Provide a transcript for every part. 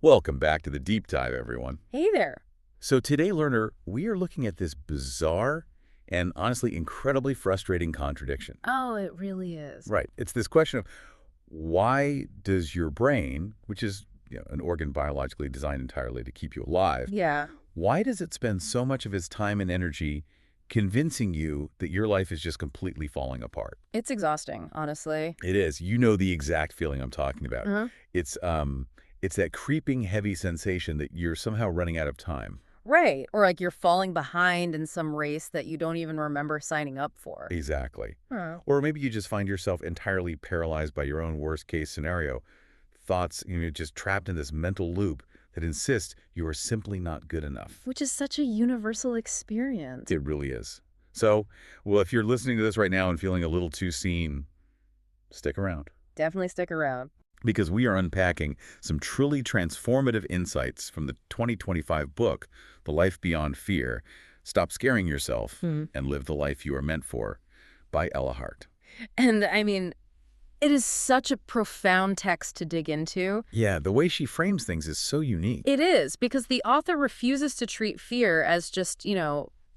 Welcome back to the deep dive, everyone. Hey there. So today, learner, we are looking at this bizarre and honestly incredibly frustrating contradiction. Oh, it really is. Right. It's this question of why does your brain, which is an organ biologically designed entirely to keep you alive, Yeah. why does it spend so much of its time and energy convincing you that your life is just completely falling apart? It's exhausting, honestly. It is. You know the exact feeling I'm talking about. Uh-huh. It's that creeping heavy sensation that you're somehow running out of time. Right. Or like you're falling behind in some race that you don't even remember signing up for. Exactly. Oh. Or maybe you just find yourself entirely paralyzed by your own worst case scenario. Thoughts, just trapped in this mental loop that insists you are simply not good enough. Which is such a universal experience. It really is. So, well, if you're listening to this right now and feeling a little too seen, stick around. Definitely stick around. Because we are unpacking some truly transformative insights from the 2025 book, The Life Beyond Fear, Stop Scaring Yourself and Live the Life You Are Meant For, by Ella Hart. And I mean, it is such a profound text to dig into. Yeah, the way she frames things is so unique. It is, because the author refuses to treat fear as just,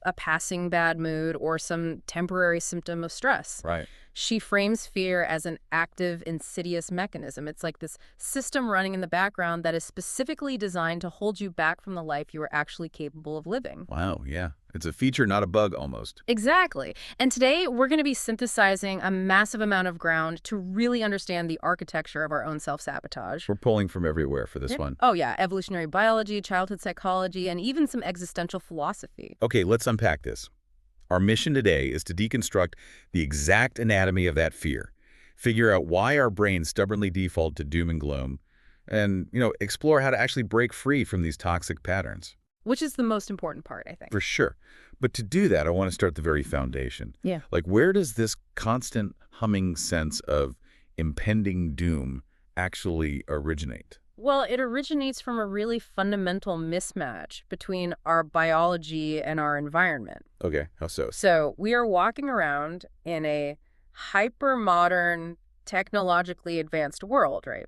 a passing bad mood or some temporary symptom of stress. Right. She frames fear as an active, insidious mechanism. It's like this system running in the background that is specifically designed to hold you back from the life you are actually capable of living. Wow, yeah. It's a feature, not a bug, almost. Exactly. And today, we're going to be synthesizing a massive amount of ground to really understand the architecture of our own self-sabotage. We're pulling from everywhere for this one. Oh, yeah. Evolutionary biology, childhood psychology, and even some existential philosophy. Okay, let's unpack this. Our mission today is to deconstruct the exact anatomy of that fear, figure out why our brains stubbornly default to doom and gloom, and, explore how to actually break free from these toxic patterns. Which is the most important part, I think. For sure. But to do that, I want to start at the very foundation. Yeah. Like, where does this constant humming sense of impending doom actually originate? Well, it originates from a really fundamental mismatch between our biology and our environment. Okay, how so? So we are walking around in a hyper-modern, technologically advanced world, right?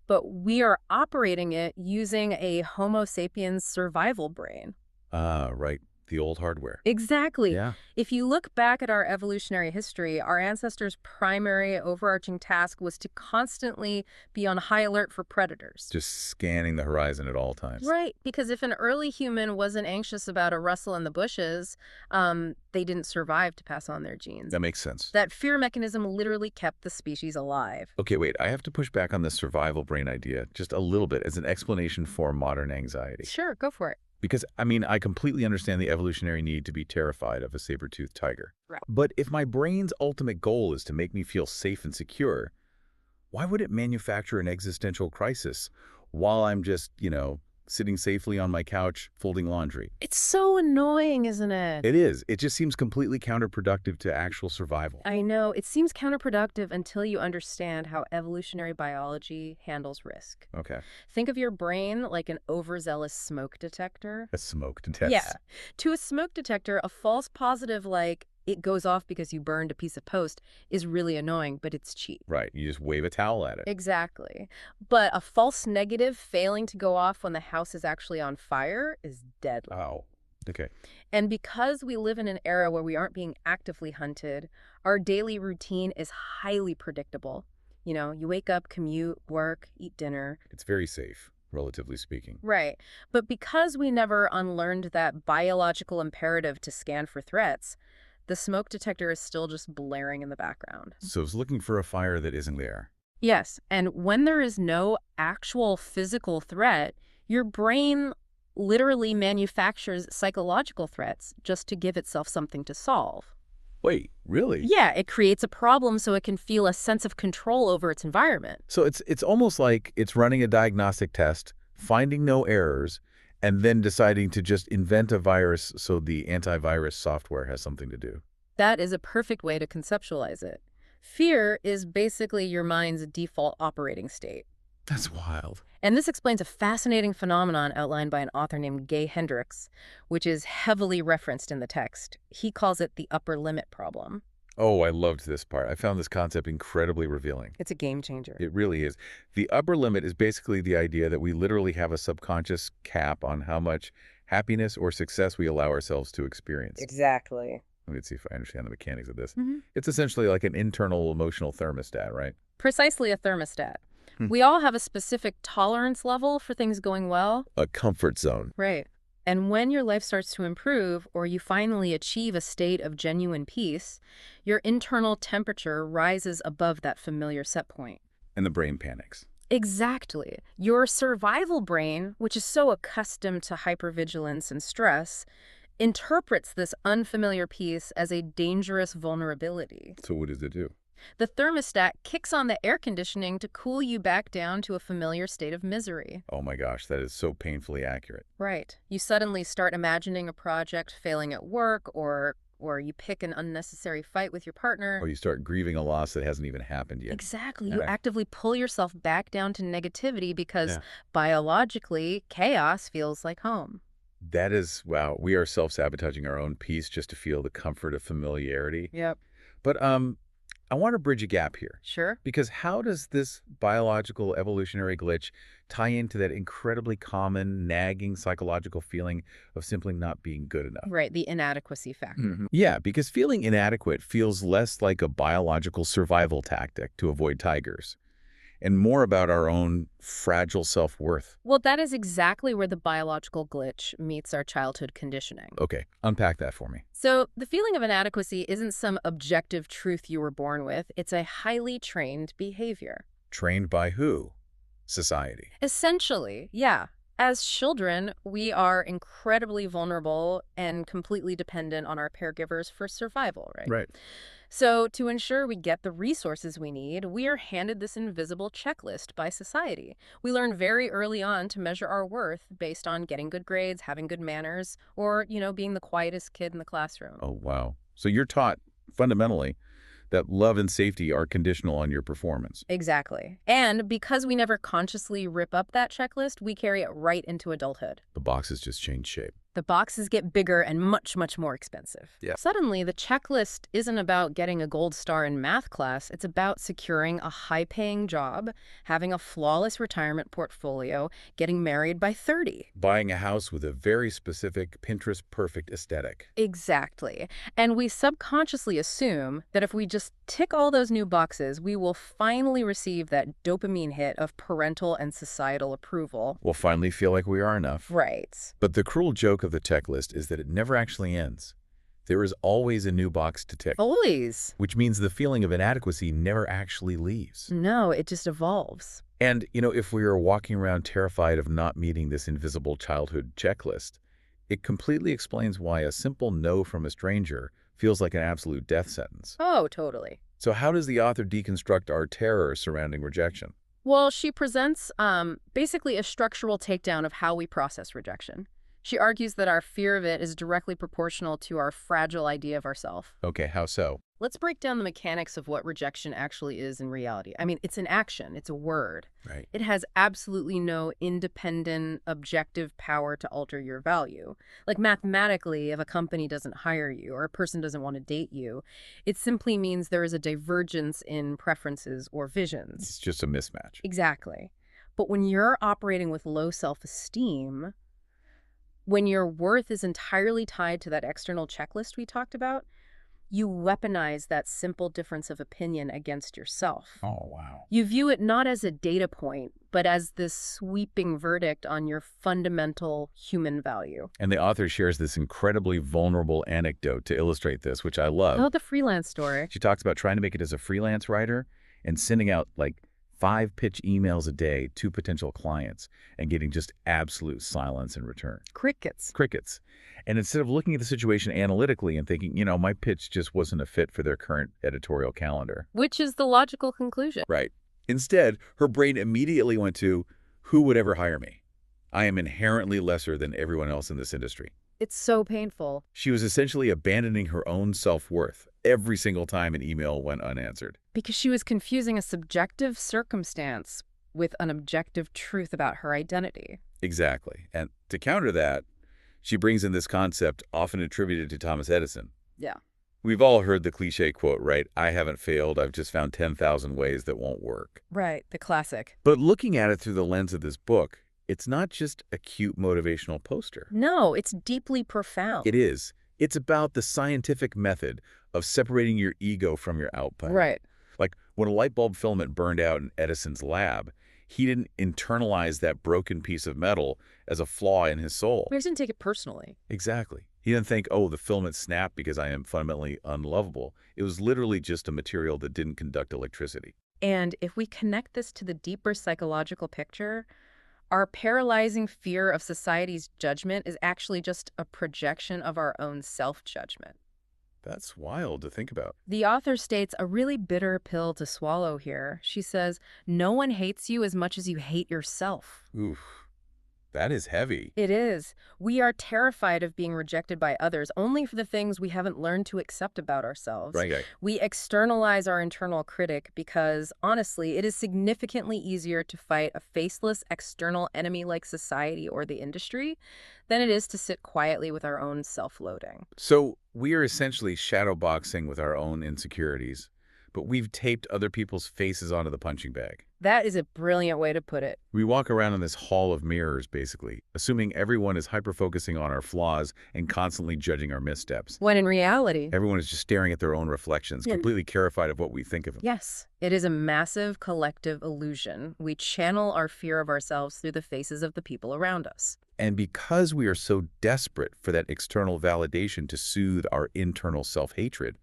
But we are operating it using a Homo sapiens survival brain. Ah, right. The old hardware. Exactly. Yeah. If you look back at our evolutionary history, our ancestors' primary overarching task was to constantly be on high alert for predators. Just scanning the horizon at all times. Right, because if an early human wasn't anxious about a rustle in the bushes, they didn't survive to pass on their genes. That makes sense. That fear mechanism literally kept the species alive. Okay, wait. I have to push back on this survival brain idea just a little bit as an explanation for modern anxiety. Sure, go for it. Because, I completely understand the evolutionary need to be terrified of a saber-toothed tiger. Right. But if my brain's ultimate goal is to make me feel safe and secure, why would it manufacture an existential crisis while I'm just, sitting safely on my couch folding laundry? It's so annoying, isn't it? It is. It just seems completely counterproductive to actual survival. I know. It seems counterproductive until you understand how evolutionary biology handles risk. Okay. Think of your brain like an overzealous smoke detector. A smoke detector. Yeah. To a smoke detector, a false positive like it goes off because you burned a piece of toast is really annoying, but it's cheap. Right. You just wave a towel at it. Exactly. But a false negative failing to go off when the house is actually on fire is deadly. Oh, okay. And because we live in an era where we aren't being actively hunted, our daily routine is highly predictable. You wake up, commute, work, eat dinner. It's very safe, relatively speaking. Right. But because we never unlearned that biological imperative to scan for threats, the smoke detector is still just blaring in the background. So it's looking for a fire that isn't there. Yes, and when there is no actual physical threat, your brain literally manufactures psychological threats just to give itself something to solve. Wait, really? Yeah, it creates a problem so it can feel a sense of control over its environment. So it's almost like it's running a diagnostic test, finding no errors, and then deciding to just invent a virus so the antivirus software has something to do. That is a perfect way to conceptualize it. Fear is basically your mind's default operating state. That's wild. And this explains a fascinating phenomenon outlined by an author named Gay Hendricks, which is heavily referenced in the text. He calls it the upper limit problem. Oh, I loved this part. I found this concept incredibly revealing. It's a game changer. It really is. The upper limit is basically the idea that we literally have a subconscious cap on how much happiness or success we allow ourselves to experience. Exactly. Let me see if I understand the mechanics of this. Hmm. It's essentially like an internal emotional thermostat, right? Precisely a thermostat. Hmm. We all have a specific tolerance level for things going well. A comfort zone. Right. And when your life starts to improve, or you finally achieve a state of genuine peace, your internal temperature rises above that familiar set point. And the brain panics. Exactly. Your survival brain, which is so accustomed to hypervigilance and stress, interprets this unfamiliar peace as a dangerous vulnerability. So what does it do? The thermostat kicks on the air conditioning to cool you back down to a familiar state of misery. Oh my gosh, that is so painfully accurate. Right. You suddenly start imagining a project failing at work, or you pick an unnecessary fight with your partner. Or you start grieving a loss that hasn't even happened yet. Exactly. You Yeah. actively pull yourself back down to negativity because Yeah. biologically, chaos feels like home. That is, wow, we are self-sabotaging our own peace just to feel the comfort of familiarity. Yep. But I want to bridge a gap here. Sure. Because how does this biological evolutionary glitch tie into that incredibly common, nagging psychological feeling of simply not being good enough? Right. The inadequacy factor. Yeah, because feeling inadequate feels less like a biological survival tactic to avoid tigers and more about our own fragile self-worth. Well, that is exactly where the biological glitch meets our childhood conditioning. Okay, unpack that for me. So, the feeling of inadequacy isn't some objective truth you were born with, it's a highly trained behavior. Trained by who? Society. Essentially, yeah. As children, we are incredibly vulnerable and completely dependent on our caregivers for survival, right? Right. So, to ensure we get the resources we need, we are handed this invisible checklist by society. We learn very early on to measure our worth based on getting good grades, having good manners, or, being the quietest kid in the classroom. Oh, wow. So you're taught fundamentally that love and safety are conditional on your performance. Exactly. And because we never consciously rip up that checklist, we carry it right into adulthood. The boxes just change shape. The boxes get bigger and much, much more expensive. Yeah. Suddenly, the checklist isn't about getting a gold star in math class. It's about securing a high-paying job, having a flawless retirement portfolio, getting married by 30. Buying a house with a very specific Pinterest-perfect aesthetic. Exactly. And we subconsciously assume that if we just tick all those new boxes, we will finally receive that dopamine hit of parental and societal approval. We'll finally feel like we are enough. Right. But the cruel joke of the checklist is that it never actually ends. There is always a new box to tick, Always. which means the feeling of inadequacy never actually leaves. No, it just evolves. And, if we are walking around terrified of not meeting this invisible childhood checklist, it completely explains why a simple no from a stranger feels like an absolute death sentence. Oh, totally. So how does the author deconstruct our terror surrounding rejection? Well, she presents basically a structural takedown of how we process rejection. She argues that our fear of it is directly proportional to our fragile idea of ourselves. Okay, how so? Let's break down the mechanics of what rejection actually is in reality. I mean, it's an action, it's a word. Right. It has absolutely no independent, objective power to alter your value. Like mathematically, if a company doesn't hire you or a person doesn't want to date you, it simply means there is a divergence in preferences or visions. It's just a mismatch. Exactly. But when you're operating with low self-esteem, when your worth is entirely tied to that external checklist we talked about, you weaponize that simple difference of opinion against yourself. Oh, wow. You view it not as a data point, but as this sweeping verdict on your fundamental human value. And the author shares this incredibly vulnerable anecdote to illustrate this, which I love. Oh, the freelance story. She talks about trying to make it as a freelance writer and sending out like 5 pitch emails a day to potential clients and getting just absolute silence in return. Crickets. Crickets. And instead of looking at the situation analytically and thinking, my pitch just wasn't a fit for their current editorial calendar. Which is the logical conclusion. Right. Instead, her brain immediately went to, who would ever hire me? I am inherently lesser than everyone else in this industry. It's so painful. She was essentially abandoning her own self-worth every single time an email went unanswered. Because she was confusing a subjective circumstance with an objective truth about her identity. Exactly. And to counter that, she brings in this concept often attributed to Thomas Edison. Yeah. We've all heard the cliche quote, right? I haven't failed, I've just found 10,000 ways that won't work. Right, the classic. But looking at it through the lens of this book, it's not just a cute motivational poster. No, it's deeply profound. It is. It's about the scientific method of separating your ego from your output. Right. Like when a light bulb filament burned out in Edison's lab, he didn't internalize that broken piece of metal as a flaw in his soul. We didn't take it personally. Exactly. He didn't think, oh, the filament snapped because I am fundamentally unlovable. It was literally just a material that didn't conduct electricity. And if we connect this to the deeper psychological picture, our paralyzing fear of society's judgment is actually just a projection of our own self-judgment. That's wild to think about. The author states a really bitter pill to swallow here. She says, no one hates you as much as you hate yourself. Oof, that is heavy. It is. We are terrified of being rejected by others only for the things we haven't learned to accept about ourselves. Right. We externalize our internal critic because, honestly, it is significantly easier to fight a faceless external enemy like society or the industry than it is to sit quietly with our own self-loathing. So we are essentially shadowboxing with our own insecurities, but we've taped other people's faces onto the punching bag. That is a brilliant way to put it. We walk around in this hall of mirrors, basically, assuming everyone is hyper-focusing on our flaws and constantly judging our missteps. When in reality, Everyone is just staring at their own reflections, completely terrified of what we think of them. yes, it is a massive collective illusion. We channel our fear of ourselves through the faces of the people around us. And because we are so desperate for that external validation to soothe our internal self-hatred,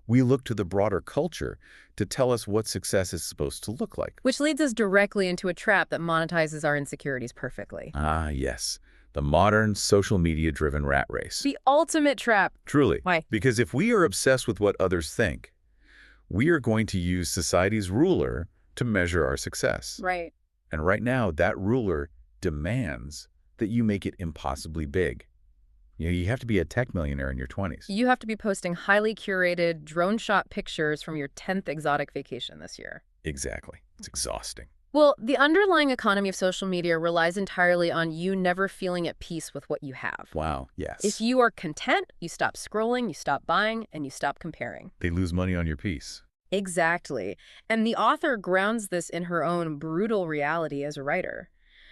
we look to the broader culture to tell us what success is supposed to look like. Which leads us directly into a trap that monetizes our insecurities perfectly. Ah, yes. The modern social media-driven rat race. The ultimate trap. Truly. Why? Because if we are obsessed with what others think, we are going to use society's ruler to measure our success. Right. And right now, that ruler demands that you make it impossibly big. You have to be a tech millionaire in your 20s. You have to be posting highly curated, drone-shot pictures from your 10th exotic vacation this year. Exactly. It's exhausting. Well, the underlying economy of social media relies entirely on you never feeling at peace with what you have. Wow, yes. If you are content, you stop scrolling, you stop buying, and you stop comparing. They lose money on your piece. Exactly. And the author grounds this in her own brutal reality as a writer.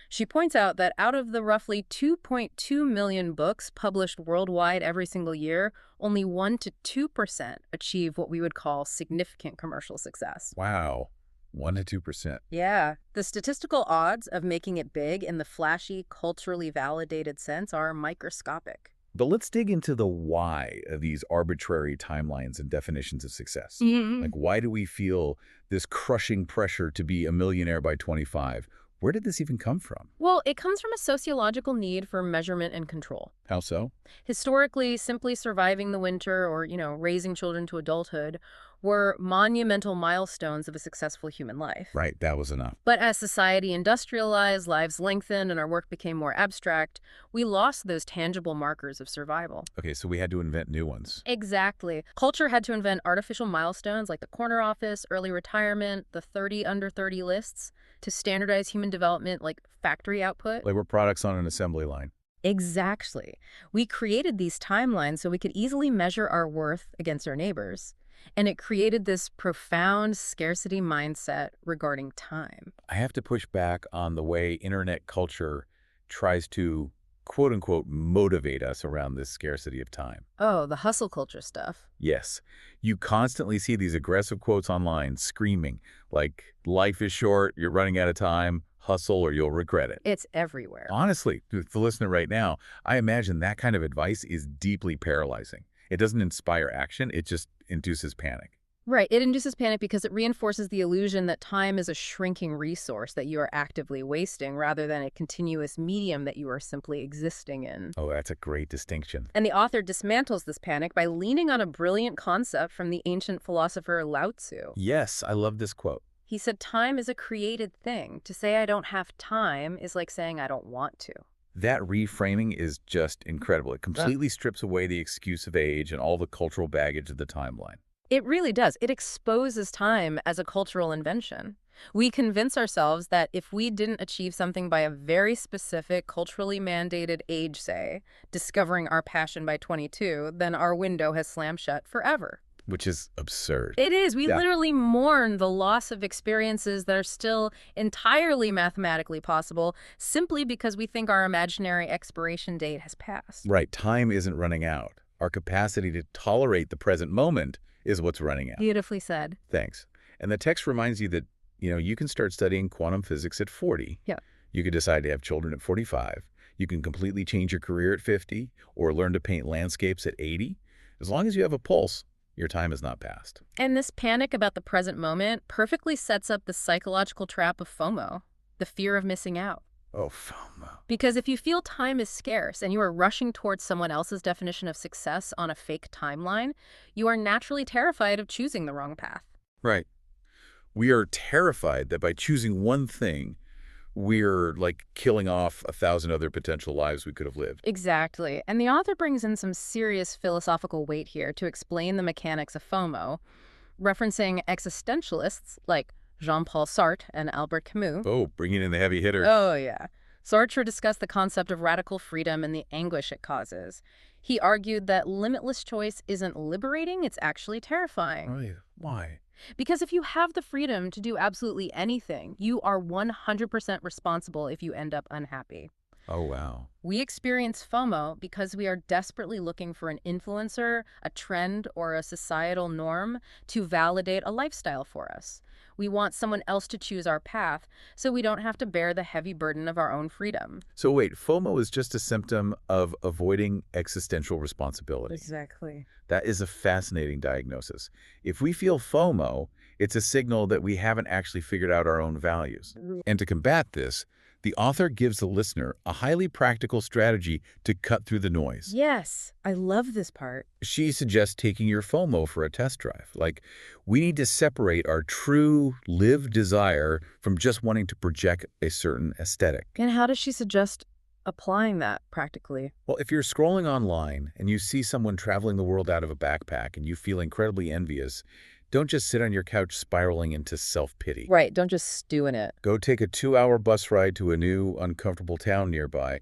She points out that out of the roughly 2.2 million books published worldwide every single year, only 1 to 2% achieve what we would call significant commercial success. Wow. 1 to 2%. Yeah. The statistical odds of making it big in the flashy, culturally validated sense are microscopic. But let's dig into the why of these arbitrary timelines and definitions of success. Like, why do we feel this crushing pressure to be a millionaire by 25? Where did this even come from? Well, it comes from a sociological need for measurement and control. How so? Historically, simply surviving the winter or, raising children to adulthood were monumental milestones of a successful human life. Right, that was enough. But as society industrialized, lives lengthened, and our work became more abstract, we lost those tangible markers of survival. Okay, so we had to invent new ones. Exactly. Culture had to invent artificial milestones like the corner office, early retirement, the 30 under 30 lists, to standardize human development like factory output. Like we're products on an assembly line. Exactly. We created these timelines so we could easily measure our worth against our neighbors. And it created this profound scarcity mindset regarding time. I have to push back on the way internet culture tries to, quote unquote, motivate us around this scarcity of time. Oh, the hustle culture stuff. Yes, you constantly see these aggressive quotes online screaming like, life is short, you're running out of time, hustle or you'll regret it. It's everywhere. Honestly, to the listener right now, I imagine that kind of advice is deeply paralyzing. It doesn't inspire action, it just induces panic. Right. It induces panic because it reinforces the illusion that time is a shrinking resource that you are actively wasting rather than a continuous medium that you are simply existing in. Oh, that's a great distinction. And the author dismantles this panic by leaning on a brilliant concept from the ancient philosopher Lao Tzu. Yes, I love this quote. He said, time is a created thing. To say I don't have time is like saying I don't want to. That reframing is just incredible. It completely strips away the excuse of age and all the cultural baggage of the timeline. It really does. It exposes time as a cultural invention. We convince ourselves that if we didn't achieve something by a very specific, culturally mandated age, say, discovering our passion by 22, then our window has slammed shut forever. Which is absurd. It is. We Yeah. literally mourn the loss of experiences that are still entirely mathematically possible simply because we think our imaginary expiration date has passed. Right. Time isn't running out. Our capacity to tolerate the present moment is what's running out. Beautifully said. Thanks. And the text reminds you that, you can start studying quantum physics at 40. Yeah. You could decide to have children at 45. You can completely change your career at 50 or learn to paint landscapes at 80. As long as you have a pulse, your time is not past. And this panic about the present moment perfectly sets up the psychological trap of FOMO, the fear of missing out. Oh, FOMO. Because if you feel time is scarce and you are rushing towards someone else's definition of success on a fake timeline, you are naturally terrified of choosing the wrong path. Right. We are terrified that by choosing one thing, we're like killing off 1,000 other potential lives we could have lived. Exactly. And the author brings in some serious philosophical weight here to explain the mechanics of FOMO, referencing existentialists like Jean-Paul Sartre and Albert Camus. Oh, bringing in the heavy hitter. Oh, yeah. Sartre discussed the concept of radical freedom and the anguish it causes. He argued that limitless choice isn't liberating, it's actually terrifying. Right. Why? Because if you have the freedom to do absolutely anything, you are 100% responsible if you end up unhappy. Oh, wow. We experience FOMO because we are desperately looking for an influencer, a trend, or a societal norm to validate a lifestyle for us. We want someone else to choose our path so we don't have to bear the heavy burden of our own freedom. So wait, FOMO is just a symptom of avoiding existential responsibility. Exactly. That is a fascinating diagnosis. If we feel FOMO, it's a signal that we haven't actually figured out our own values. And to combat this, the author gives the listener a highly practical strategy to cut through the noise. Yes, I love this part. She suggests taking your FOMO for a test drive. Like, we need to separate our true lived desire from just wanting to project a certain aesthetic. And how does she suggest applying that practically? Well, if you're scrolling online and you see someone traveling the world out of a backpack and you feel incredibly envious, don't just sit on your couch spiraling into self-pity. Right, don't just stew in it. Go take a 2-hour bus ride to a new, uncomfortable town nearby.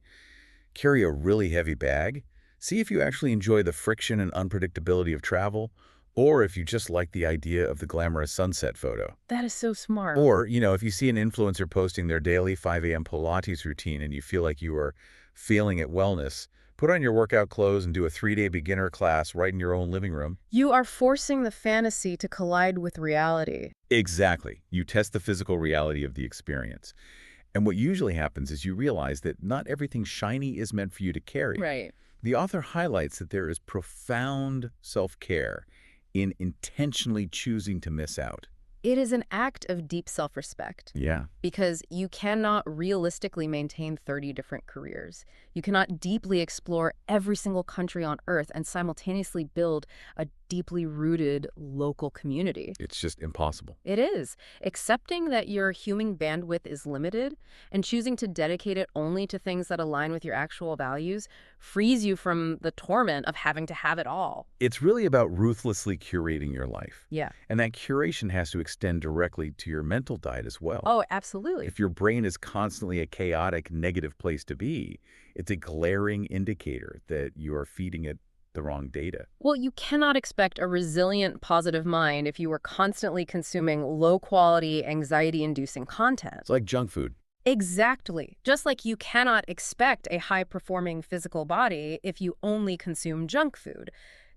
Carry a really heavy bag. See if you actually enjoy the friction and unpredictability of travel, or if you just like the idea of the glamorous sunset photo. That is so smart. Or, if you see an influencer posting their daily 5 a.m. Pilates routine and you feel like you are failing at wellness, put on your workout clothes and do a 3-day beginner class right in your own living room. You are forcing the fantasy to collide with reality. Exactly. You test the physical reality of the experience. And what usually happens is you realize that not everything shiny is meant for you to carry. Right. The author highlights that there is profound self-care in intentionally choosing to miss out. It is an act of deep self-respect. Yeah. Because you cannot realistically maintain 30 different careers. You cannot deeply explore every single country on Earth and simultaneously build a deeply rooted local community. It's just impossible. It is. Accepting that your human bandwidth is limited and choosing to dedicate it only to things that align with your actual values frees you from the torment of having to have it all. It's really about ruthlessly curating your life. Yeah. And that curation has to extend directly to your mental diet as well. Oh, absolutely. If your brain is constantly a chaotic, negative place to be, it's a glaring indicator that you are feeding it the wrong data. Well, you cannot expect a resilient, positive mind if you are constantly consuming low-quality, anxiety-inducing content. It's like junk food. Exactly. Just like you cannot expect a high-performing physical body if you only consume junk food.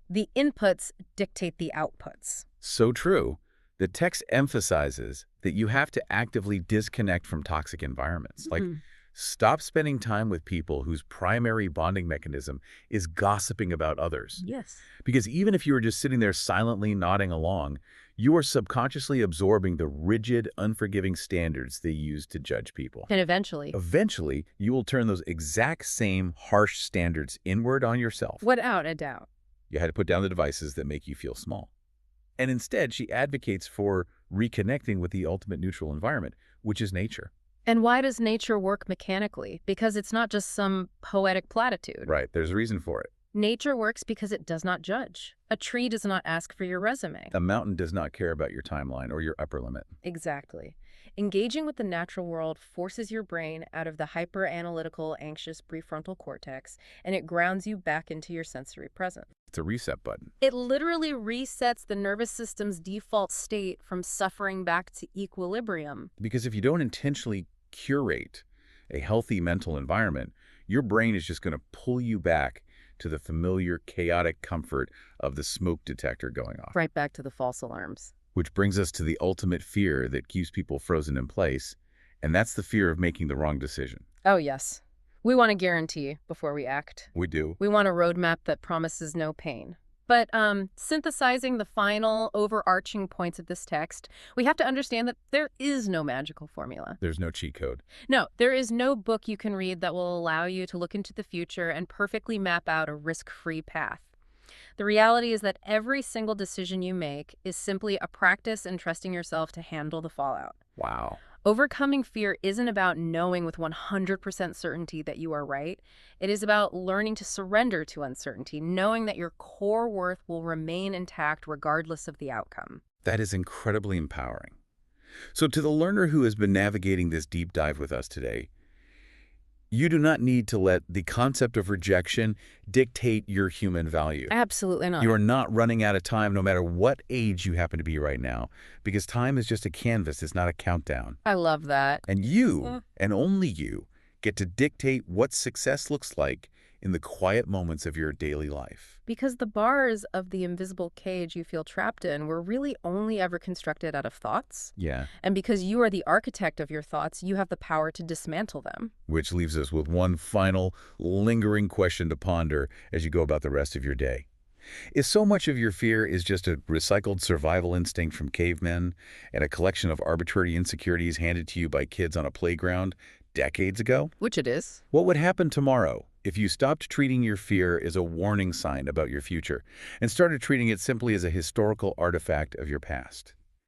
The inputs dictate the outputs. So true. The text emphasizes that you have to actively disconnect from toxic environments. Like, stop spending time with people whose primary bonding mechanism is gossiping about others. Yes. Because even if you were just sitting there silently nodding along, you are subconsciously absorbing the rigid, unforgiving standards they use to judge people. And eventually, You will turn those exact same harsh standards inward on yourself. without a doubt. You had to put down the devices that make you feel small. And instead, she advocates for reconnecting with the ultimate neutral environment, which is nature. And why does nature work mechanically? Because it's not just some poetic platitude. Right, there's a reason for it. Nature works because it does not judge. A tree does not ask for your resume. A mountain does not care about your timeline or your upper limit. Exactly. Engaging with the natural world forces your brain out of the hyper-analytical, anxious prefrontal cortex, and it grounds you back into your sensory presence. It's a reset button. It literally resets the nervous system's default state from suffering back to equilibrium. Because if you don't intentionally curate a healthy mental environment, your brain is just going to pull you back to the familiar, chaotic comfort of the smoke detector going off. Right back to the false alarms. Which brings us to the ultimate fear that keeps people frozen in place, and that's the fear of making the wrong decision. Oh, yes. We want a guarantee before we act. We do. We want a roadmap that promises no pain. But synthesizing the final overarching points of this text, we have to understand that there is no magical formula. There's no cheat code. No, there is no book you can read that will allow you to look into the future and perfectly map out a risk-free path. The reality is that every single decision you make is simply a practice in trusting yourself to handle the fallout. Wow. Overcoming fear isn't about knowing with 100% certainty that you are right. It is about learning to surrender to uncertainty, knowing that your core worth will remain intact regardless of the outcome. That is incredibly empowering. So to the learner who has been navigating this deep dive with us today, you do not need to let the concept of rejection dictate your human value. Absolutely not. You are not running out of time no matter what age you happen to be right now, because time is just a canvas, it's not a countdown. I love that. And you, and only you, get to dictate what success looks like in the quiet moments of your daily life. Because the bars of the invisible cage you feel trapped in were really only ever constructed out of thoughts. Yeah. And because you are the architect of your thoughts, you have the power to dismantle them. Which leaves us with one final, lingering question to ponder as you go about the rest of your day. If so much of your fear is just a recycled survival instinct from cavemen and a collection of arbitrary insecurities handed to you by kids on a playground decades ago, Which it is. what would happen tomorrow if you stopped treating your fear as a warning sign about your future and started treating it simply as a historical artifact of your past?